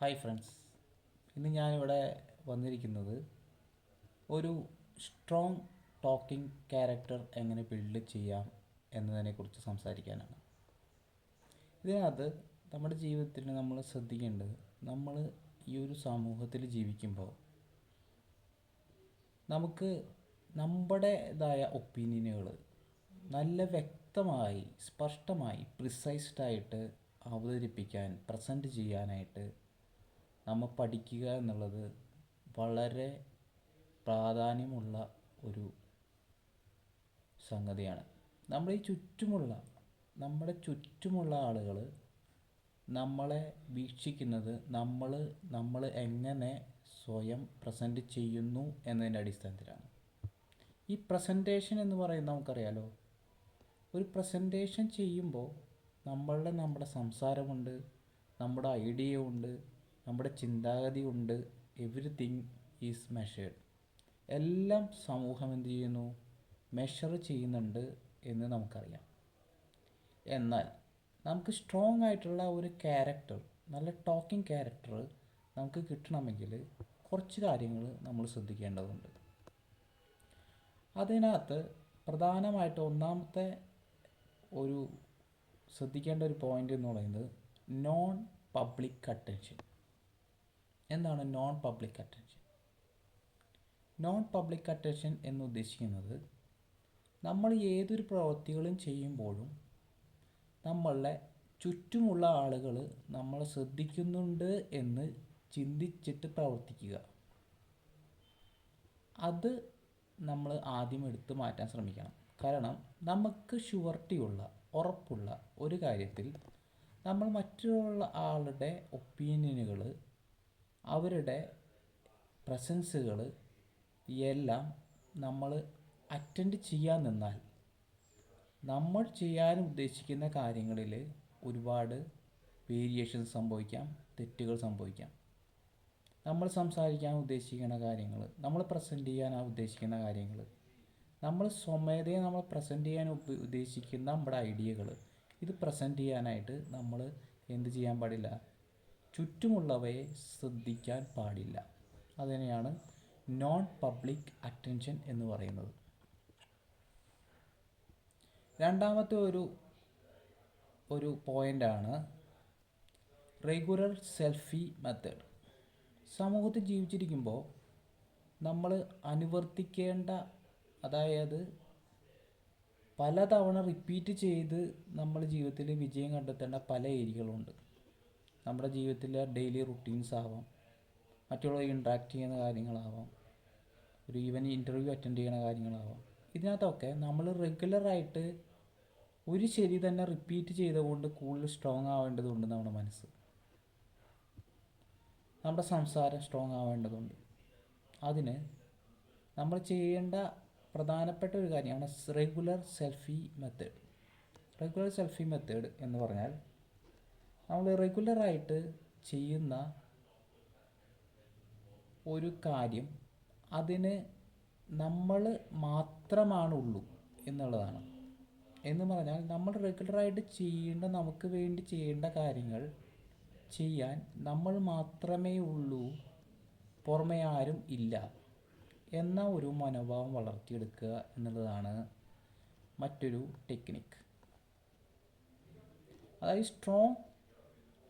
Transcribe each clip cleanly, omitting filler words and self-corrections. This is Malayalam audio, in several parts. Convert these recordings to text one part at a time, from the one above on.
ഹായ് ഫ്രണ്ട്സ്, ഇന്ന് ഞാനിവിടെ വന്നിരിക്കുന്നത് ഒരു സ്ട്രോങ് ടോക്കിംഗ് ക്യാരക്ടർ എങ്ങനെ ബിൽഡ് ചെയ്യാം എന്നതിനെക്കുറിച്ച് സംസാരിക്കാനാണ്. ഇതിനകത്ത് നമ്മുടെ ജീവിതത്തിൽ നമ്മൾ ശ്രദ്ധിക്കേണ്ടത്, നമ്മൾ ഈ ഒരു സമൂഹത്തിൽ ജീവിക്കുമ്പോൾ നമുക്ക് നമ്മുടേതായ ഒപ്പീനിയനുകൾ നല്ല വ്യക്തമായി, സ്പഷ്ടമായി, പ്രിസൈസ്ഡായിട്ട് അവതരിപ്പിക്കാൻ, പ്രസൻറ്റ് ചെയ്യാനായിട്ട് നമ്മൾ പഠിക്കുക എന്നുള്ളത് വളരെ പ്രാധാന്യമുള്ള ഒരു സംഗതിയാണ്. നമ്മുടെ ചുറ്റുമുള്ള ആളുകൾ നമ്മളെ വീക്ഷിക്കുന്നത് നമ്മൾ എങ്ങനെ സ്വയം പ്രസൻറ്റ് ചെയ്യുന്നു എന്നതിൻ്റെ അടിസ്ഥാനത്തിലാണ്. ഈ പ്രസൻറ്റേഷൻ എന്ന് പറയുന്നത് നമുക്കറിയാലോ, ഒരു പ്രസൻറ്റേഷൻ ചെയ്യുമ്പോൾ നമ്മുടെ സംസാരമുണ്ട്, നമ്മുടെ ഐഡിയ ഉണ്ട്, നമ്മുടെ ചിന്താഗതി ഉണ്ട്. Everything is measured. എല്ലാം സമൂഹം എന്ത് ചെയ്യുന്നു? മെഷർ ചെയ്യുന്നുണ്ട് എന്ന് നമുക്കറിയാം. എന്നാൽ നമുക്ക് സ്ട്രോങ് ആയിട്ടുള്ള ഒരു ക്യാരക്ടർ, നല്ല ടോക്കിംഗ് ക്യാരക്ടർ നമുക്ക് കിട്ടണമെങ്കിൽ കുറച്ച് കാര്യങ്ങൾ നമ്മൾ ശ്രദ്ധിക്കേണ്ടതുണ്ട്. അതിനകത്ത് പ്രധാനമായിട്ട് ഒന്നാമത്തെ ഒരു ശ്രദ്ധിക്കേണ്ട ഒരു പോയിൻ്റ് എന്ന് പറയുന്നത് നോൺ പബ്ലിക് അറ്റൻഷൻ. എന്താണ് non public attention? Non public attention എന്ന് ഉദ്ദേശിക്കുന്നത്, നമ്മൾ ഏതൊരു പ്രവൃത്തികളും ചെയ്യുമ്പോഴും നമ്മളുടെ ചുറ്റുമുള്ള ആളുകൾ നമ്മളെ ശ്രദ്ധിക്കുന്നുണ്ട് എന്ന് ചിന്തിച്ചിട്ട് പ്രവർത്തിക്കുക. അത് നമ്മൾ ആദ്യം എടുത്തു മാറ്റാൻ ശ്രമിക്കണം. കാരണം നമുക്ക് ഉറപ്പുള്ള ഒരു കാര്യത്തിൽ നമ്മൾ മറ്റുള്ള ആളുടെ ഒപ്പീനിയനുകൾ, അവരുടെ പ്രസൻസുകൾ എല്ലാം നമ്മൾ അറ്റൻഡ് ചെയ്യാൻ നിന്നാൽ നമ്മൾ ചെയ്യാൻ ഉദ്ദേശിക്കുന്ന കാര്യങ്ങളിൽ ഒരുപാട് വേരിയേഷൻസ് സംഭവിക്കാം, തെറ്റുകൾ സംഭവിക്കാം. നമ്മൾ സംസാരിക്കാൻ ഉദ്ദേശിക്കുന്ന കാര്യങ്ങൾ, നമ്മൾ പ്രസൻറ്റ് ചെയ്യാൻ ഉദ്ദേശിക്കുന്ന കാര്യങ്ങൾ, നമ്മൾ സ്വമേധയെ നമ്മൾ പ്രസൻറ്റ് ചെയ്യാൻ ഉദ്ദേശിക്കുന്ന നമ്മുടെ ഐഡിയകൾ, ഇത് പ്രസൻറ്റ് ചെയ്യാനായിട്ട് നമ്മൾ എന്ത് ചെയ്യാൻ പാടില്ല? ചുറ്റുമുള്ളവയെ ശ്രദ്ധിക്കാൻ പാടില്ല. അതിനെയാണ് നോൺ പബ്ലിക് അറ്റൻഷൻ എന്ന് പറയുന്നത്. രണ്ടാമത്തെ ഒരു പോയിൻ്റാണ് റെഗുലർ സെൽഫി മെത്തേഡ്. സമൂഹത്തിൽ ജീവിച്ചിരിക്കുമ്പോൾ നമ്മൾ അനുവർത്തിക്കേണ്ട, അതായത് പലതവണ റിപ്പീറ്റ് ചെയ്ത് നമ്മൾ ജീവിതത്തിൽ വിജയം കണ്ടെത്തേണ്ട പല ഏരിയകളുണ്ട്. നമ്മുടെ ജീവിതത്തിലെ ഡെയിലി റുട്ടീൻസ് ആവാം, മറ്റുള്ളവർ ഇൻട്രാക്ട് ചെയ്യുന്ന കാര്യങ്ങളാവാം, ഒരു ഈവൻ ഇൻ്റർവ്യൂ അറ്റൻഡ് ചെയ്യുന്ന കാര്യങ്ങളാവാം. ഇതിനകത്തൊക്കെ നമ്മൾ റെഗുലറായിട്ട് ഒരു ശരി തന്നെ റിപ്പീറ്റ് ചെയ്തുകൊണ്ട് കൂടുതൽ സ്ട്രോങ് ആവേണ്ടതുണ്ട്. നമ്മുടെ മനസ്സ്, നമ്മുടെ സംസാരം സ്ട്രോങ് ആവേണ്ടതുണ്ട്. അതിന് നമ്മൾ ചെയ്യേണ്ട പ്രധാനപ്പെട്ട ഒരു കാര്യമാണ് regular selfie method. Regular selfie method എന്ന് പറഞ്ഞാൽ, നമ്മൾ റെഗുലറായിട്ട് ചെയ്യുന്ന ഒരു കാര്യം അതിന് നമ്മൾ മാത്രമാണുള്ളൂ എന്നുള്ളതാണ്. എന്ന് പറഞ്ഞാൽ നമ്മൾ റെഗുലറായിട്ട് നമുക്ക് വേണ്ടി ചെയ്യേണ്ട കാര്യങ്ങൾ ചെയ്യാൻ നമ്മൾ മാത്രമേ ഉള്ളൂ, പുറമെ ആരും ഇല്ല എന്ന ഒരു മനോഭാവം വളർത്തിയെടുക്കുക എന്നുള്ളതാണ് മറ്റൊരു ടെക്നിക്ക്.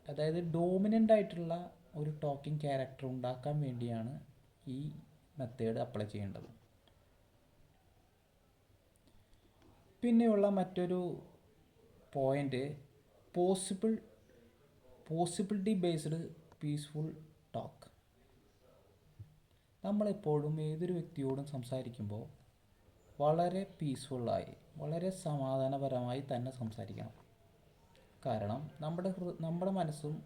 അതായത് ഡോമിനൻ്റ് ആയിട്ടുള്ള ഒരു ടോക്കിംഗ് ക്യാരക്ടർ ഉണ്ടാക്കാൻ വേണ്ടിയാണ് ഈ മെത്തേഡ് അപ്ലൈ ചെയ്യേണ്ടത്. പിന്നെയുള്ള മറ്റൊരു point possibility based peaceful talk. നമ്മളെപ്പോഴും ഏതൊരു വ്യക്തിയോടും സംസാരിക്കുമ്പോൾ വളരെ പീസ്ഫുള്ളായി, വളരെ സമാധാനപരമായി തന്നെ സംസാരിക്കണം. കാരണം നമ്മുടെ മനസ്സും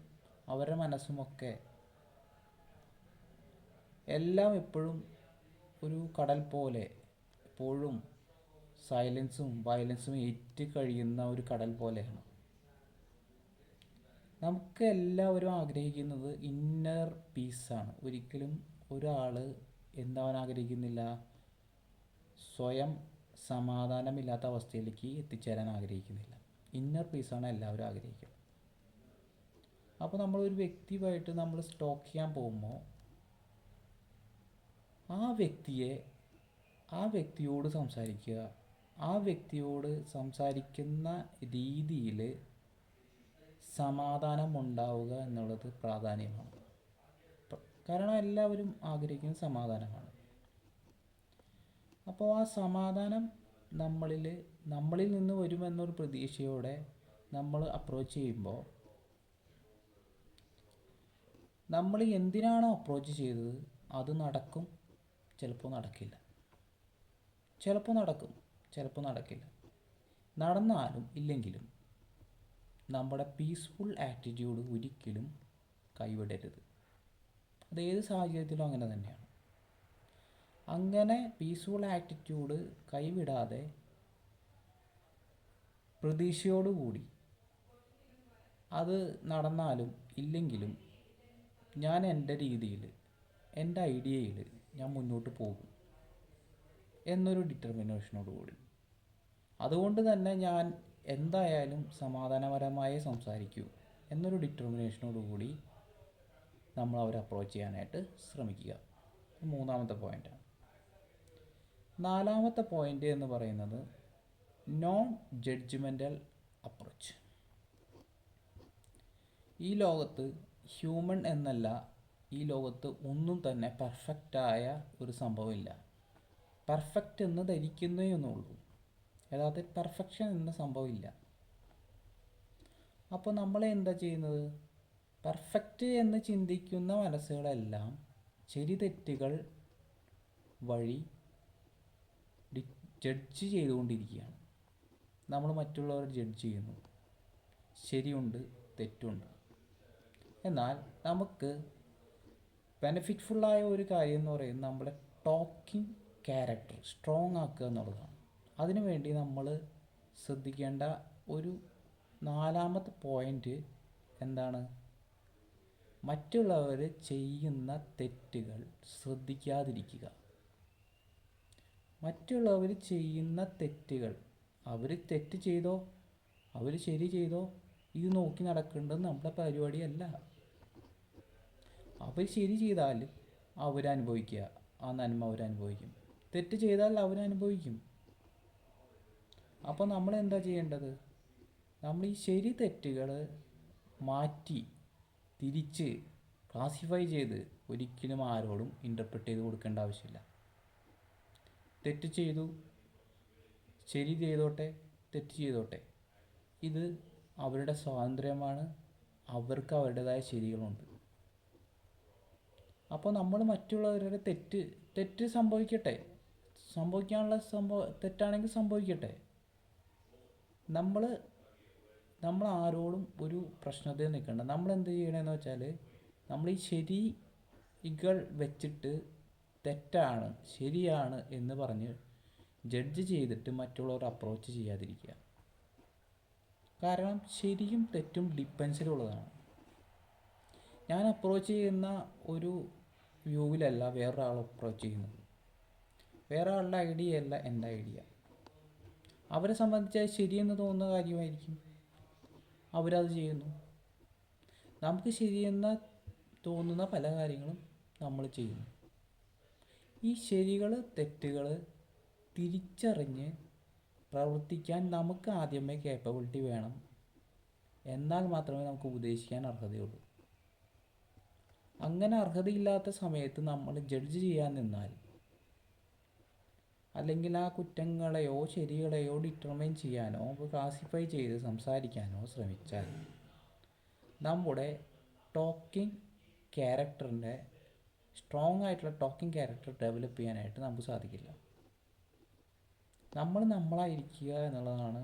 അവരുടെ മനസ്സുമൊക്കെ എല്ലാം എപ്പോഴും ഒരു കടൽ പോലെ, എപ്പോഴും സൈലൻസും വയലൻസും ഏറ്റ് കഴിയുന്ന ഒരു കടൽ പോലെയാണ്. നമുക്ക് എല്ലാവരും ആഗ്രഹിക്കുന്നത് ഇന്നർ പീസാണ്. ഒരിക്കലും ഒരാൾ എന്താവാൻ ആഗ്രഹിക്കുന്നില്ല? സ്വയം സമാധാനമില്ലാത്ത അവസ്ഥയിലേക്ക് എത്തിച്ചേരാൻ ആഗ്രഹിക്കുന്നില്ല. ഇന്നർ പീസാണ് എല്ലാവരും ആഗ്രഹിക്കുന്നത്. അപ്പോൾ നമ്മളൊരു വ്യക്തിയുമായിട്ട് നമ്മൾ സ്റ്റോക്ക് ചെയ്യാൻ പോകുമ്പോൾ ആ വ്യക്തിയെ ആ വ്യക്തിയോട് സംസാരിക്കുക, ആ വ്യക്തിയോട് സംസാരിക്കുന്ന രീതിയിൽ സമാധാനം ഉണ്ടാവുക എന്നുള്ളത് പ്രാധാന്യമാണ്. കാരണം എല്ലാവരും ആഗ്രഹിക്കുന്ന സമാധാനമാണ്. അപ്പോൾ ആ സമാധാനം നമ്മളിൽ നിന്ന് വരുമെന്നൊരു പ്രതീക്ഷയോടെ നമ്മൾ അപ്രോച്ച് ചെയ്യുമ്പോൾ നമ്മൾ എന്തിനാണോ അപ്രോച്ച് ചെയ്തത് അത് നടക്കും, ചിലപ്പോൾ നടക്കില്ല. ചിലപ്പോൾ നടക്കും, ചിലപ്പോൾ നടക്കില്ല. നടന്നാലും ഇല്ലെങ്കിലും നമ്മുടെ പീസ്ഫുൾ ആറ്റിറ്റ്യൂഡ് ഒരിക്കലും കൈവിടരുത്. അതേത് സാഹചര്യത്തിലും അങ്ങനെ തന്നെയാണ്. അങ്ങനെ പീസ്ഫുൾ ആറ്റിറ്റ്യൂഡ് കൈവിടാതെ പ്രതീക്ഷയോടുകൂടി അത് നടന്നാലും ഇല്ലെങ്കിലും ഞാൻ എൻ്റെ രീതിയിൽ, എൻ്റെ ഐഡിയയിൽ ഞാൻ മുന്നോട്ട് പോകും എന്നൊരു ഡിറ്റർമിനേഷനോട് കൂടി. അതുകൊണ്ട് തന്നെ ഞാൻ എന്തായാലും സമാധാനപരമായി സംസാരിക്കൂ എന്നൊരു ഡിറ്റർമിനേഷനോട് കൂടി നമ്മൾ അവരെ അപ്രോച്ച് ചെയ്യാനായിട്ട് ശ്രമിക്കുക. മൂന്നാമത്തെ പോയിൻ്റാണ്. നാലാമത്തെ പോയിൻ്റ് എന്ന് പറയുന്നത് നോൺ ജഡ്ജ്മെൻ്റൽ അപ്രോച്ച്. ഈ ലോകത്ത് ഹ്യൂമൻ എന്നല്ല, ഈ ലോകത്ത് ഒന്നും തന്നെ പെർഫെക്റ്റായ ഒരു സംഭവമില്ല. പെർഫെക്റ്റ് എന്ന് ധരിക്കുന്നേ ഒന്നുള്ളൂ, യഥാർത്ഥത്തിൽ പെർഫെക്ഷൻ എന്ന സംഭവമില്ല. അപ്പോൾ നമ്മൾ എന്താ ചെയ്യുന്നത്? പെർഫെക്റ്റ് എന്ന് ചിന്തിക്കുന്ന മനസ്സുകളെല്ലാം ശരി തെറ്റുകൾ വഴി ജഡ്ജ് ചെയ്തുകൊണ്ടിരിക്കുകയാണ്. നമ്മൾ മറ്റുള്ളവരെ ജഡ്ജ് ചെയ്യുന്നു, ശരിയുണ്ട് തെറ്റുണ്ട്. എന്നാൽ നമുക്ക് ബെനിഫിറ്റ്ഫുള്ളായ ഒരു കാര്യം എന്ന് പറയുന്നത് നമ്മുടെ ടോക്കിംഗ് ക്യാരക്ടർ സ്ട്രോങ് ആക്കുക എന്നുള്ളതാണ്. അതിനുവേണ്ടി നമ്മൾ ശ്രദ്ധിക്കേണ്ട ഒരു നാലാമത്തെ പോയിൻ്റ് എന്താണ്? മറ്റുള്ളവർ ചെയ്യുന്ന തെറ്റുകൾ ശ്രദ്ധിക്കാതിരിക്കുക. മറ്റുള്ളവർ ചെയ്യുന്ന തെറ്റുകൾ, അവർ തെറ്റ് ചെയ്തോ അവർ ശരി ചെയ്തോ ഇത് നോക്കി നടക്കേണ്ടത് നമ്മുടെ പരിപാടിയല്ല. അവർ ശരി ചെയ്താൽ അവരനുഭവിക്കുക, ആ നന്മ അവരനുഭവിക്കും. തെറ്റ് ചെയ്താൽ അവരനുഭവിക്കും. അപ്പോൾ നമ്മൾ എന്താ ചെയ്യേണ്ടത്? നമ്മൾ ഈ ശരി തെറ്റുകൾ മാറ്റി തിരിച്ച് ക്ലാസിഫൈ ചെയ്ത് ഒരിക്കലും ആരോടും ഇൻ്റർപ്രറ്റ് ചെയ്ത് കൊടുക്കേണ്ട ആവശ്യമില്ല. തെറ്റ് ചെയ്തു, ശരി ചെയ്തോട്ടെ, തെറ്റ് ചെയ്തോട്ടെ, ഇത് അവരുടെ സ്വാതന്ത്ര്യമാണ്, അവർക്ക് അവരുടേതായ ശരികളുണ്ട്. അപ്പോൾ നമ്മൾ മറ്റുള്ളവരുടെ തെറ്റ് സംഭവിക്കാനുള്ള തെറ്റാണെങ്കിൽ സംഭവിക്കട്ടെ. നമ്മൾ ആരോടും ഒരു പ്രശ്നത്തിൽ നിൽക്കണ്ട. നമ്മൾ എന്ത് ചെയ്യണമെന്ന് വെച്ചാൽ നമ്മൾ ഈ ശരികൾ വെച്ചിട്ട് തെറ്റാണ് ശരിയാണ് എന്ന് പറഞ്ഞ് ജഡ്ജ് ചെയ്തിട്ട് മറ്റുള്ളവർ അപ്രോച്ച് ചെയ്യാതിരിക്കുക. കാരണം ശരിയും തെറ്റും ഡിപ്പെൻസിലുള്ളതാണ്. ഞാൻ അപ്രോച്ച് ചെയ്യുന്ന ഒരു വ്യൂവിലല്ല വേറൊരാൾ അപ്രോച്ച് ചെയ്യുന്നത്. വേറെ ആളുടെ ഐഡിയ അല്ല എൻ്റെ ഐഡിയ. അവരെ സംബന്ധിച്ച് ശരിയെന്ന് തോന്നുന്ന കാര്യമായിരിക്കും, അവരത് ചെയ്യുന്നു. നമുക്ക് ശരിയെന്ന് തോന്നുന്ന പല കാര്യങ്ങളും നമ്മൾ ചെയ്യുന്നു. ഈ ശരികൾ തെറ്റുകൾ തിരിച്ചറിഞ്ഞ് പ്രവർത്തിക്കാൻ നമുക്ക് ആദ്യമേ കേപ്പബിലിറ്റി വേണം. എന്നാൽ മാത്രമേ നമുക്ക് ഉപദേശിക്കാൻ അർഹതയുള്ളൂ. അങ്ങനെ അർഹതയില്ലാത്ത സമയത്ത് നമ്മൾ ജഡ്ജ് ചെയ്യാൻ നിന്നാൽ, അല്ലെങ്കിൽ ആ കുറ്റങ്ങളെയോ ശരികളെയോ ഡിറ്റർമൈൻ ചെയ്യാനോ ക്ലാസിഫൈ ചെയ്ത് സംസാരിക്കാനോ ശ്രമിച്ചാൽ നമ്മുടെ ടോക്കിംഗ് ക്യാരക്ടറിൻ്റെ സ്ട്രോങ് ആയിട്ടുള്ള ടോക്കിംഗ് ക്യാരക്ടർ ഡെവലപ്പ് ചെയ്യാനായിട്ട് നമുക്ക് സാധിക്കില്ല. നമ്മൾ നമ്മളായിരിക്കുക എന്നുള്ളതാണ്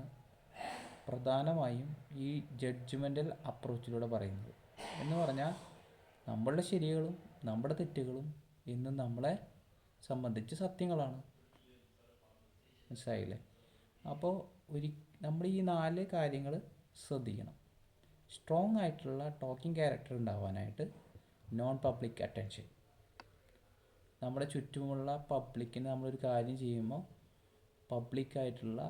പ്രധാനമായും ഈ ജഡ്ജ്മെൻ്റൽ അപ്രോച്ചിലൂടെ പറയുന്നത്. എന്ന് പറഞ്ഞാൽ നമ്മളുടെ ശരികളും നമ്മുടെ തെറ്റുകളും ഇന്നും നമ്മളെ സംബന്ധിച്ച് സത്യങ്ങളാണ്. മനസ്സിലായില്ലേ? അപ്പോൾ നമ്മൾ ഈ 4 കാര്യങ്ങൾ ശ്രദ്ധിക്കണം. സ്ട്രോങ് ആയിട്ടുള്ള ടോക്കിംഗ് ക്യാരക്ടർ ഉണ്ടാവാനായിട്ട് നോൺ പബ്ലിക് അറ്റൻഷൻ. നമ്മുടെ ചുറ്റുമുള്ള പബ്ലിക്കിന് നമ്മളൊരു കാര്യം ചെയ്യുമ്പോൾ പബ്ലിക്കായിട്ടുള്ള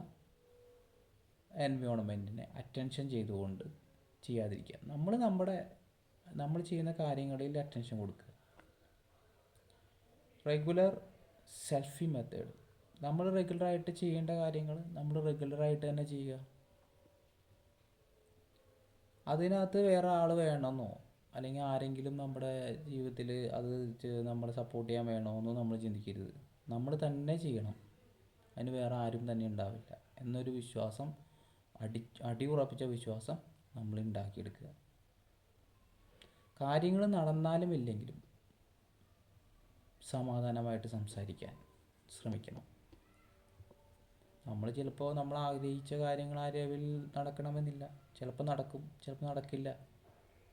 എൻവയോൺമെൻറ്റിനെ അറ്റൻഷൻ ചെയ്തുകൊണ്ട് ചെയ്യാതിരിക്കുക. നമ്മൾ നമ്മുടെ നമ്മൾ ചെയ്യുന്ന കാര്യങ്ങളിൽ അറ്റൻഷൻ കൊടുക്കുക. Regular selfie method. നമ്മൾ റെഗുലറായിട്ട് ചെയ്യേണ്ട കാര്യങ്ങൾ നമ്മൾ റെഗുലറായിട്ട് തന്നെ ചെയ്യുക. അതിനകത്ത് വേറെ ആൾ വേണമെന്നോ അല്ലെങ്കിൽ ആരെങ്കിലും നമ്മുടെ ജീവിതത്തിൽ അത് നമ്മളെ സപ്പോർട്ട് ചെയ്യാൻ വേണമെന്നോ നമ്മൾ ചിന്തിക്കരുത്. നമ്മൾ തന്നെ ചെയ്യണം. അതിന് വേറെ ആരും തന്നെ ഉണ്ടാവില്ല എന്നൊരു വിശ്വാസം, അടിയുറപ്പിച്ച വിശ്വാസം നമ്മൾ ഉണ്ടാക്കിയെടുക്കുക. കാര്യങ്ങൾ നടന്നാലും ഇല്ലെങ്കിലും സമാധാനമായിട്ട് സംസാരിക്കാൻ ശ്രമിക്കണം. നമ്മൾ ചിലപ്പോൾ നമ്മൾ ആഗ്രഹിച്ച കാര്യങ്ങൾ ആ ലെവലിൽ നടക്കണമെന്നില്ല. ചിലപ്പോൾ നടക്കും, ചിലപ്പോൾ നടക്കില്ല.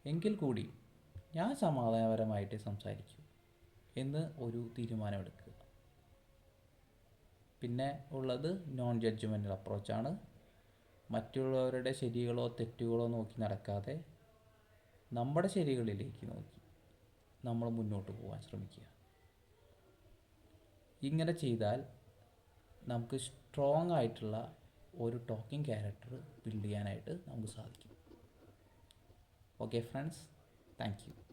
എങ്കിൽ കൂടി ഞാൻ സമാധാനപരമായിട്ട് സംസാരിക്കും എന്ന് ഒരു തീരുമാനമെടുക്കുക. പിന്നെ ഉള്ളത് നോൺ ജഡ്ജ്മെൻ്റൽ അപ്രോച്ചാണ്. മറ്റുള്ളവരുടെ ശരികളോ തെറ്റുകളോ നോക്കി നടക്കാതെ നമ്മുടെ ശരികളിലേക്ക് നോക്കി നമ്മൾ മുന്നോട്ട് പോകാൻ ശ്രമിക്കുക. ഇങ്ങനെ ചെയ്താൽ നമുക്ക് സ്ട്രോങ് ആയിട്ടുള്ള ഒരു ടോക്കിംഗ് ക്യാരക്ടർ ബിൽഡ് ചെയ്യാനായിട്ട് നമുക്ക് സാധിക്കും. Okay friends, thank you.